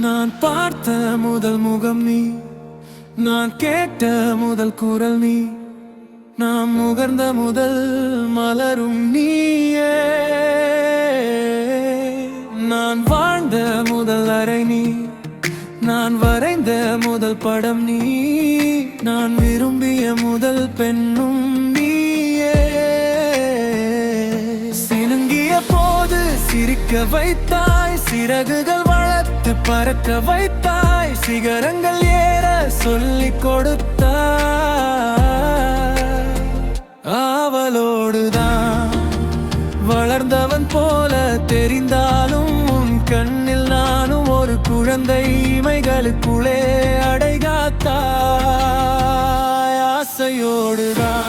நான் பார்த்த முதல் முகம் நீ, நான் கேட்ட முதல் குரல் நீ, நான் முகர்ந்த முதல் மலரும் நீயே. நான் வாழ்ந்த முதல் அறை நீ, நான் வரைந்த முதல் படம் நீ, நான் விரும்பிய முதல் பெண்ணும் நீயே. சினுங்கிய போது சிரிக்க வைத்தாய், சிறகுகள் வளர்த்து பறக்க வைத்தாய், சிகரங்கள் ஏற சொல்லிக் கொடுத்தாய். ஆவலோடுதான் வளர்ந்தவன் போல தெரிந்தாலும் உன் கண்ணில் நானும் ஒரு குழந்தை, இமைகளுக்குள்ளே அடைகாத்தாய். ஆசையோடுதான்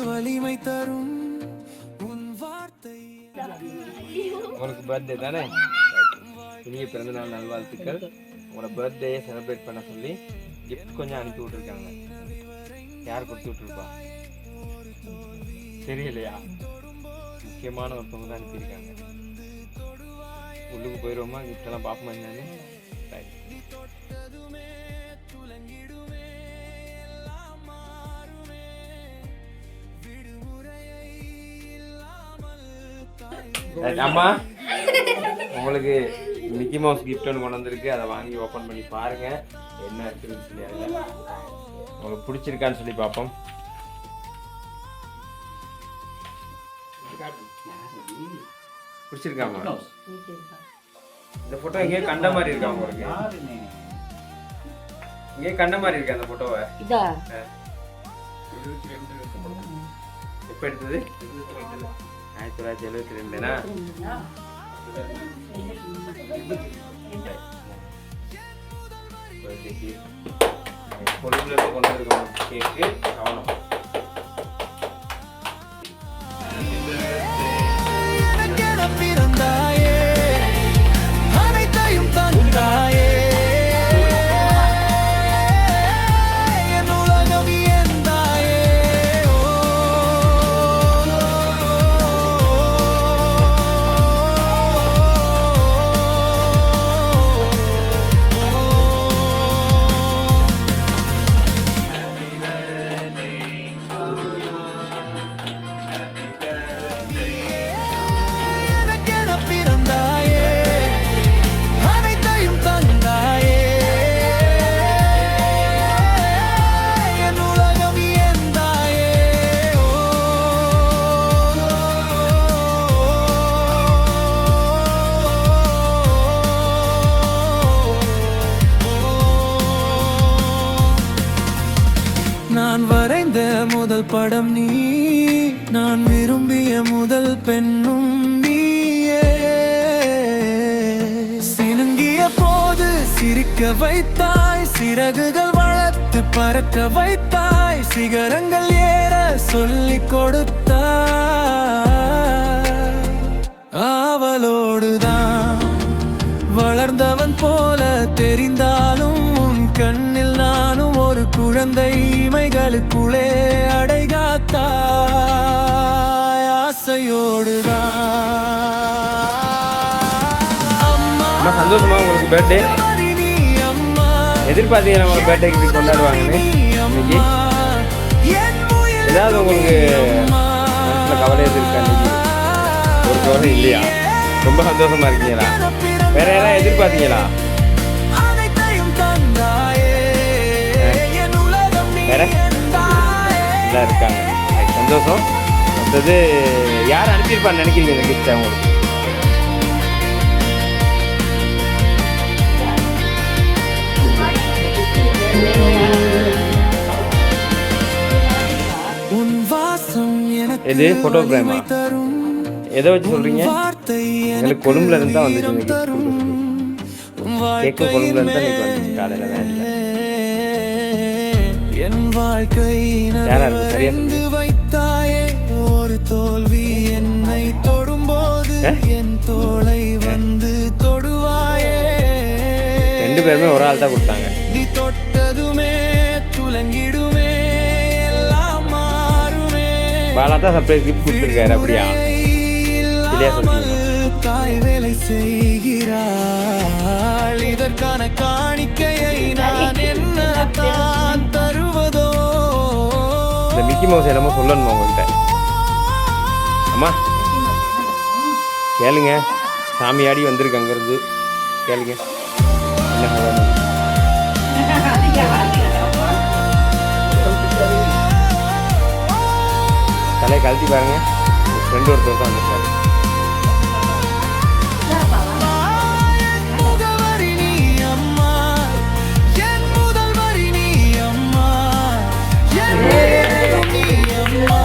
வலிமை தரும் உன் வார்த்தை. உனக்கு பர்த்டே தானே? இனிய பிறந்தநாள் நல்வாழ்த்துக்கள். உங்களோட பர்த்டேயை செலிப்ரேட் பண்ண சொல்லி கிஃப்ட் கொஞ்சம் அனுப்பி விட்டுருக்காங்க. யார் கொடுத்து விட்டுருப்பா தெரியலையா? முக்கியமான ஒருத்தவங்க தான் அனுப்பியிருக்காங்க. உள்ளுக்கு போயிடுவோமா? கிஃப்டெல்லாம் பார்ப்போமா என்னன்னு? அம்மா, உங்களுக்கு மிக்கி மவுஸ் கிஃப்ட் ஒன்று கொண்டு வந்திருக்கு. அதை வாங்கி ஓப்பன் பண்ணி பாருங்க என்ன இருக்குன்னு சொல்லி. அதில் உங்களுக்கு பிடிச்சிருக்கான்னு சொல்லி பார்ப்போம். பிடிச்சிருக்காமா? இந்த போட்டோ எங்கேயோ கண்ட மாதிரி இருக்கா உங்களுக்கு? எங்கேயோ கண்ட மாதிரி இருக்கா அந்த போட்டோவை? எப்போ எடுத்தது? 1972. கொழும்புல கொண்டு வந்திருக்கோம் கேக்கு. கவனம். நான் வரைந்த முதல் படம் நீ, நான் விரும்பிய முதல் பெண்ணும் நீயே. சினுங்கிய போது சிரிக்க வைத்தாய், சிறகுகள் வளர்த்து பறக்க வைத்தாய், சிகரங்கள் ஏற சொல்லிக் கொடுத்தாய். ஆவலோடுதான் வளர்ந்தவன் போல தெரிந்தாலும் உன் கண்ணில் நானும் ஒரு குழந்தை, இமைகளுக்குள்ளே அடைகாத்தாய். ஆசையோடுதான். சந்தோஷமா உங்களுக்கு பர்த்டே? எதிர்பார்த்தீங்கன்னா உங்க பர்த்டேக்கு கொண்டாடுவாங்கன்னு இன்னைக்கு? ஏதாவது உங்களுக்கு மனசுல கவலை இருக்கா? இன்னைக்கு ஒரு கவலை இல்லையா? ரொம்ப சந்தோஷமா இருக்கீங்களா? வேற யாராவது எதிர்பார்த்தீங்களா? வேற எல்லாம் இருக்காங்க. சந்தோஷம். அடுத்தது யார் அனுப்பியிருப்பான்னு நினைக்கிறீங்க இந்த கிஃப்ட்? அவங்களுக்கு உன் வாசம் எனக்கு இது photo frame ஆ? வலிமை தரும். எதை வச்சு சொல்றீங்க? வார்த்தை எங்களுக்கு கொழும்புல இருந்து தான் வந்துச்சு எனக்கு இந்த gift தரும். உன் கேக்கு வாழ்க்கை கொழும்புல இருந்து தான் இன்னைக்கு வந்துச்சு காலையில வேன்ல. என் வாழ்க்கை யாரா இருக்கு? சரியா நகர்ந்து வைத்தாயே ஒரு தோல்வி என்னை தொடும்போது என் தோளை வந்து தொடுவாயே. ரெண்டு பேருமே ஒரு ஆள் தான் கொடுத்தாங்க. நீ தொட்டதுமே துலங்கிடுமே எல்லாம் மாறுமே. பாலா தான் சர்ப்ரைஸ் கிஃப்ட் கொடுத்துருக்காரு. அப்படியா? சரியா சொல்றீங்க. தாய் வேலை செய்கிறாள். இதற்கான காணிக்கையை நான் என்ன தான் தருவதோ? இந்த மிக்கி மவுஸ் என்னமோ சொல்லணுமா உங்கள்கிட்ட? அம்மா கேளுங்க, சாமியாடி வந்திருக்கு அங்கேருந்து. கேளுங்க என்ன சொல்லணும். தலையை கழட்டி பாருங்க. ஃப்ரெண்டு ஒருத்தர் தான் வந்திருக்காரு. முகவரி நீ அம்மா, என் முதல் வரி நீ அம்மா, என் நீ அம்மா.